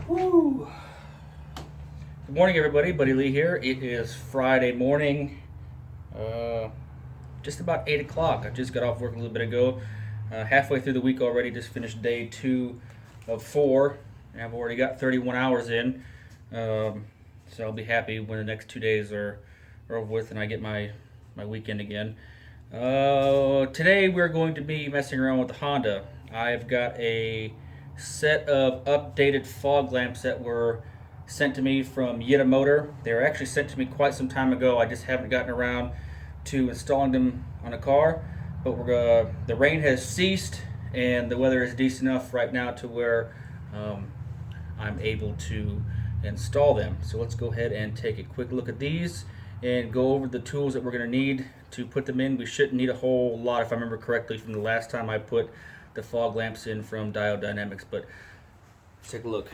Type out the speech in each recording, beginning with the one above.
Woo. Good morning, everybody. Buddy Lee here. It is Friday morning, just about 8 o'clock. I just got off work a little bit ago. Halfway through the week already. Just finished day 2 of 4, and I've already got 31 hours in. So I'll be happy when the next 2 days are over with and I get my weekend again. Today we're going to be messing around with the Honda. I've got a set of updated fog lamps that were sent to me from Yitamotor. They were actually sent to me quite some time ago. I just haven't gotten around to installing them on a car. But the rain has ceased and the weather is decent enough right now to where I'm able to install them. So let's go ahead and take a quick look at these and go over the tools that we're going to need to put them in. We shouldn't need a whole lot, if I remember correctly, from the last time I put the fog lamps in from Diode Dynamics, but let's take a look.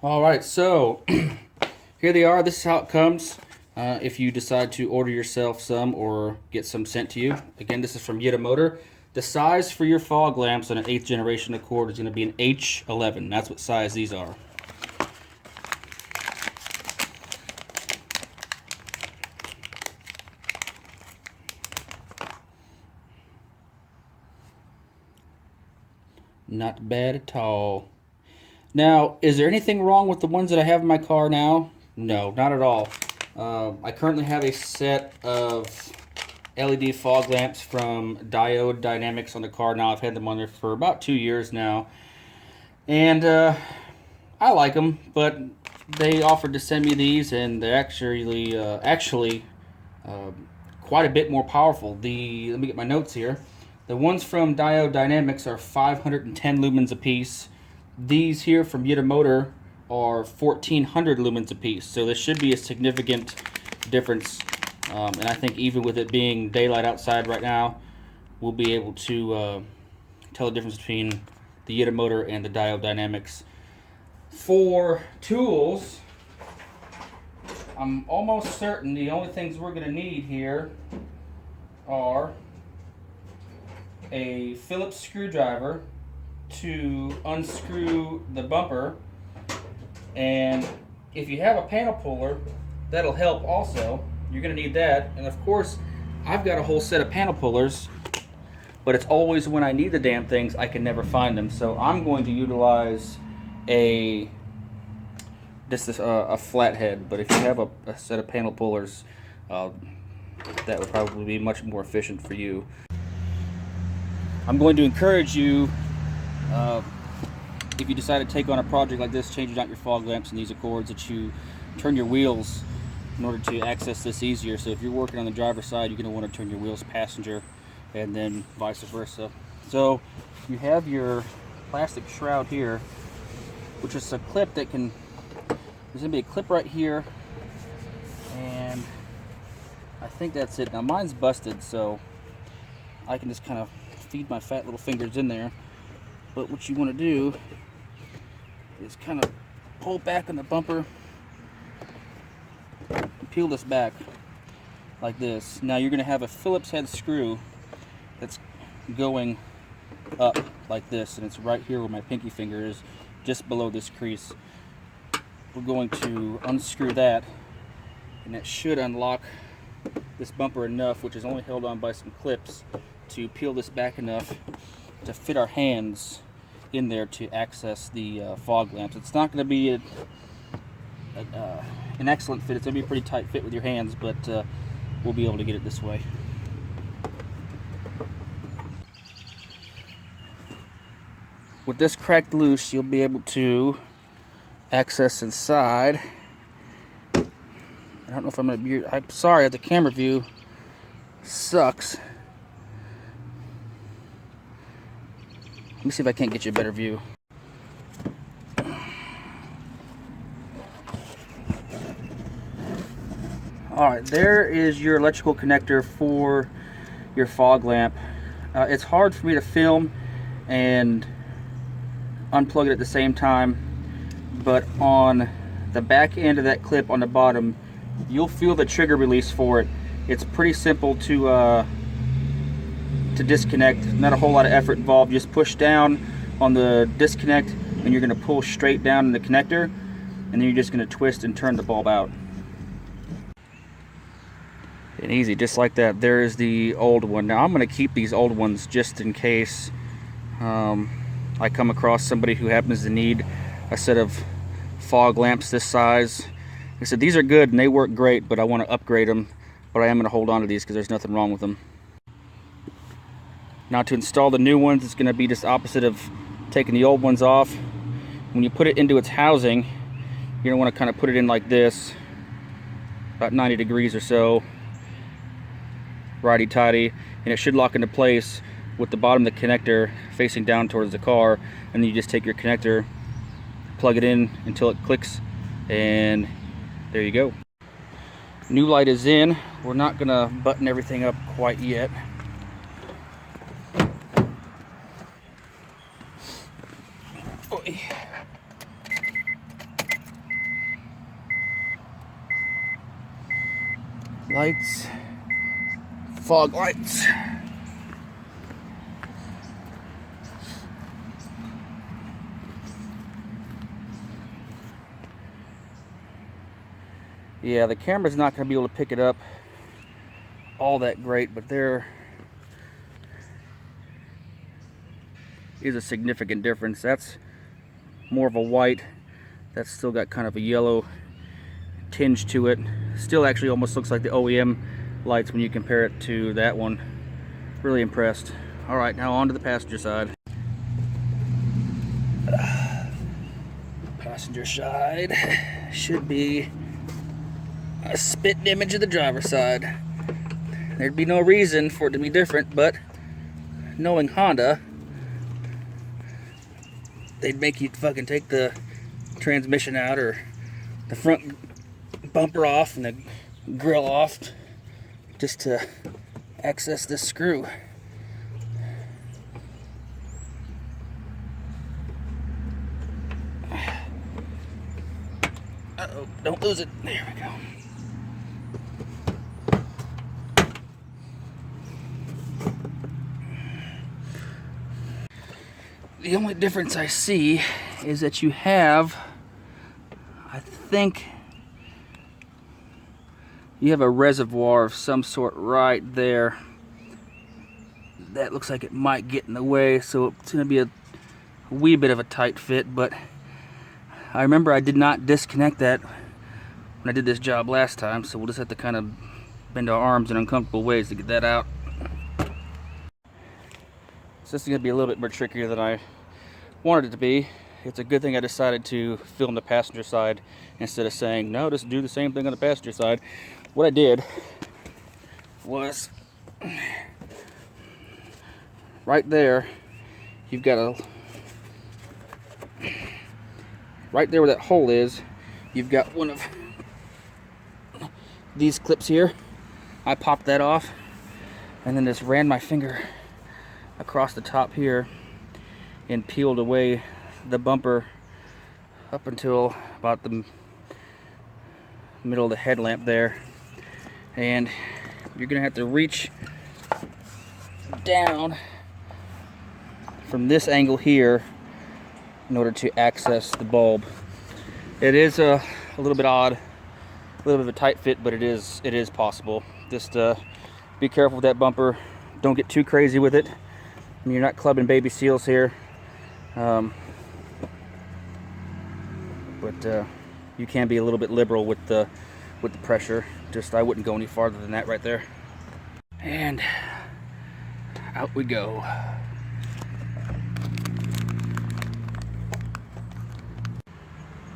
Alright, so here they are. This is how it comes if you decide to order yourself some or get some sent to you. Again, this is from Yitamotor. The size for your fog lamps on an 8th generation Accord is going to be an H11. That's what size these are. Not bad at all. Now, is there anything wrong with the ones that I have in my car now? No, not at all. I currently have a set of LED fog lamps from Diode Dynamics on the car now. I've had them on there for about 2 years now. And I like them, but they offered to send me these, and they're actually quite a bit more powerful. Let me get my notes here. The ones from Diode Dynamics are 510 lumens apiece. These here from Yitamotor are 1400 lumens apiece. So this should be a significant difference. And I think even with it being daylight outside right now, we'll be able to tell the difference between the Yitamotor and the Diode Dynamics. For tools, I'm almost certain the only things we're going to need here are a Phillips screwdriver to unscrew the bumper, and if you have a panel puller, that'll help also. You're going to need that, and of course I've got a whole set of panel pullers, but it's always when I need the damn things I can never find them. So I'm going to utilize a flathead, but if you have a set of panel pullers, that would probably be much more efficient for you. I'm going to encourage you, if you decide to take on a project like this, changing out your fog lamps and these Accords, that you turn your wheels in order to access this easier. So if you're working on the driver's side, you're going to want to turn your wheels passenger, and then vice versa. So you have your plastic shroud here, which is a clip that can, there's going to be a clip right here, and I think that's it. Now mine's busted, so I can just kind of feed my fat little fingers in there. But what you want to do is kind of pull back on the bumper and peel this back like this. Now you're going to have a Phillips head screw that's going up like this, and it's right here where my pinky finger is, just below this crease. We're going to unscrew that, and that should unlock this bumper enough, which is only held on by some clips, to peel this back enough to fit our hands in there to access the fog lamps. It's not going to be an excellent fit. It's going to be a pretty tight fit with your hands, but we'll be able to get it this way. With this cracked loose, you'll be able to access inside. I don't know if I'm going to be... I'm sorry, the camera view sucks. Let me see if I can't get you a better view. Alright, there is your electrical connector for your fog lamp. It's hard for me to film and unplug it at the same time, but on the back end of that clip on the bottom, you'll feel the trigger release for it. It's pretty simple to disconnect. Not a whole lot of effort involved. Just push down on the disconnect and you're going to pull straight down in the connector, and then you're just going to twist and turn the bulb out. And easy, just like that. There's the old one. Now I'm going to keep these old ones just in case I come across somebody who happens to need a set of fog lamps this size. Like I said, these are good and they work great, but I want to upgrade them. But I am going to hold on to these because there's nothing wrong with them. Now to install the new ones, it's going to be just opposite of taking the old ones off. When you put it into its housing, you're going to want to kind of put it in like this, about 90 degrees or so, righty-tighty, and it should lock into place with the bottom of the connector facing down towards the car, and then you just take your connector, plug it in until it clicks, and there you go. New light is in. We're not going to button everything up quite yet. Oy. Lights, fog lights. Yeah, the camera's not going to be able to pick it up all that great, but there is a significant difference. That's more of a white. That's still got kind of a yellow tinge to it. Still actually almost looks like the OEM lights when you compare it to that one. Really impressed. Alright, now on to the passenger side. Passenger side should be a spitting image of the driver's side. There'd be no reason for it to be different, but knowing Honda, they'd make you fucking take the transmission out or the front bumper off and the grill off just to access this screw. Uh-oh, don't lose it. There we go. The only difference I see is that you have, I think, you have a reservoir of some sort right there. That looks like it might get in the way, so it's going to be a wee bit of a tight fit, but I remember I did not disconnect that when I did this job last time, so we'll just have to kind of bend our arms in uncomfortable ways to get that out. So this is going to be a little bit more trickier than I wanted it to be. It's a good thing I decided to film the passenger side instead of saying, no, just do the same thing on the passenger side. What I did was, right there, you've got a, right there where that hole is, you've got one of these clips here. I popped that off and then just ran my finger across the top here and peeled away the bumper up until about the middle of the headlamp there. And you're gonna have to reach down from this angle here in order to access the bulb. It is a little bit odd, a little bit of a tight fit, but it is possible. Just be careful with that bumper. Don't get too crazy with it. I mean, you're not clubbing baby seals here, but you can be a little bit liberal with the pressure. Just I wouldn't go any farther than that right there. And out we go.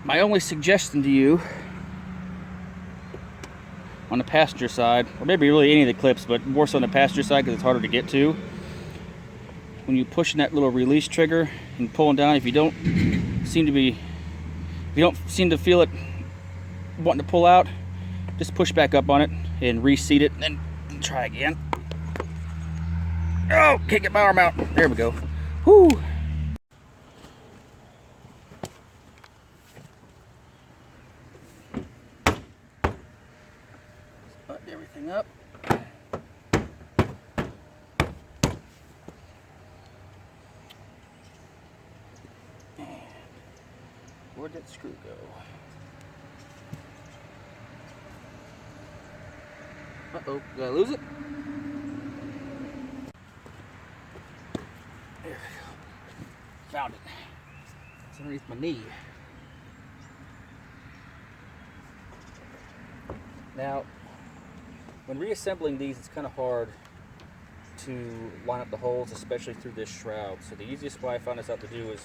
My only suggestion to you on the passenger side, or maybe really any of the clips, but more so on the passenger side because it's harder to get to, when you push that little release trigger and pulling down, if you don't seem to feel it wanting to pull out, just push back up on it and reseat it and then try again. Oh, can't get my arm out. There we go. Whoo! Button everything up. Where'd that screw go? Uh-oh, did I lose it? There we go. Found it. It's underneath my knee. Now, when reassembling these, it's kind of hard to line up the holes, especially through this shroud. So the easiest way I found this out to do is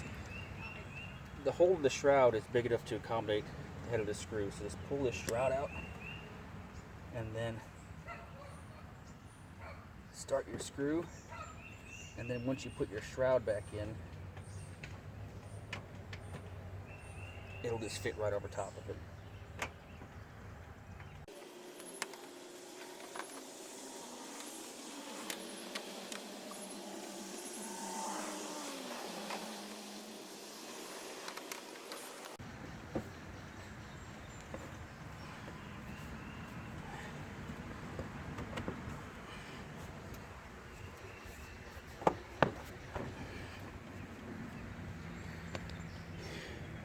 the hole of the shroud is big enough to accommodate the head of this screw. So just pull this shroud out and then start your screw. And then once you put your shroud back in, it'll just fit right over top of it.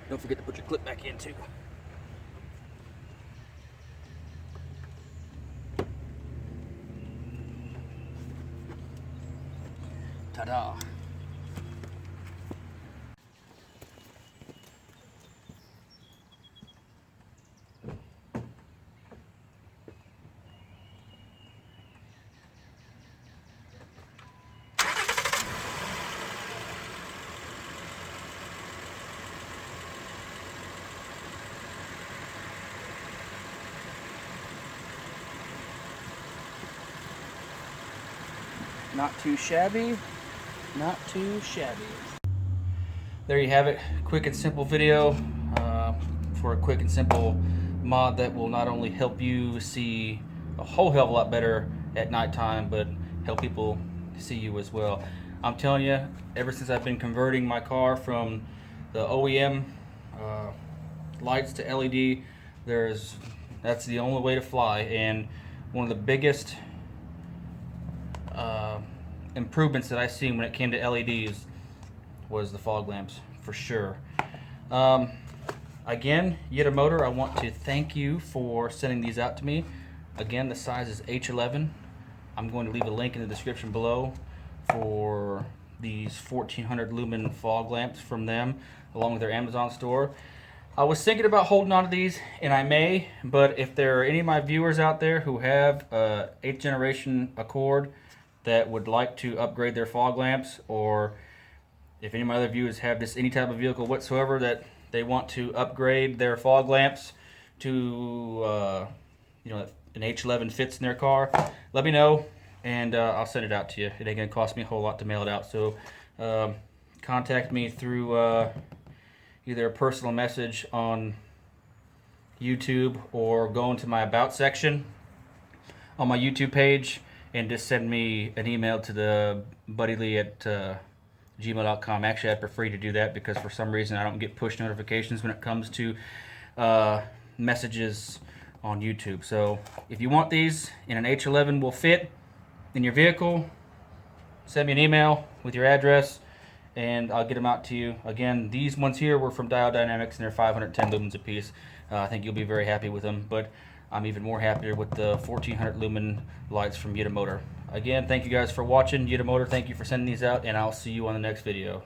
Don't forget to put your clip back in too. Ta-da! Not too shabby, not too shabby. There you have it, quick and simple video for a quick and simple mod that will not only help you see a whole hell of a lot better at nighttime, but help people see you as well. I'm telling you, ever since I've been converting my car from the OEM lights to LED, that's the only way to fly. And one of the biggest improvements that I seen when it came to LEDs was the fog lamps, for sure. Again, Yitamotor, I want to thank you for sending these out to me. Again, the size is H11. I'm going to leave a link in the description below for these 1400 lumen fog lamps from them, along with their Amazon store. I was thinking about holding on to these, and I may, but if there are any of my viewers out there who have 8th generation Accord that would like to upgrade their fog lamps, or if any of my other viewers have this any type of vehicle whatsoever that they want to upgrade their fog lamps to an H11 fits in their car, let me know and I'll send it out to you. It ain't gonna cost me a whole lot to mail it out, so contact me through either a personal message on YouTube or go into my about section on my YouTube page and just send me an email to the buddylee at gmail.com. Actually, I'd prefer you to do that because for some reason I don't get push notifications when it comes to messages on YouTube. So if you want these and an H11 will fit in your vehicle, send me an email with your address and I'll get them out to you. Again, these ones here were from Diode Dynamics and they're 510 lumens a piece. I think you'll be very happy with them, but I'm even more happier with the 1400 lumen lights from Yitamotor. Again, thank you guys for watching. Yitamotor, thank you for sending these out, and I'll see you on the next video.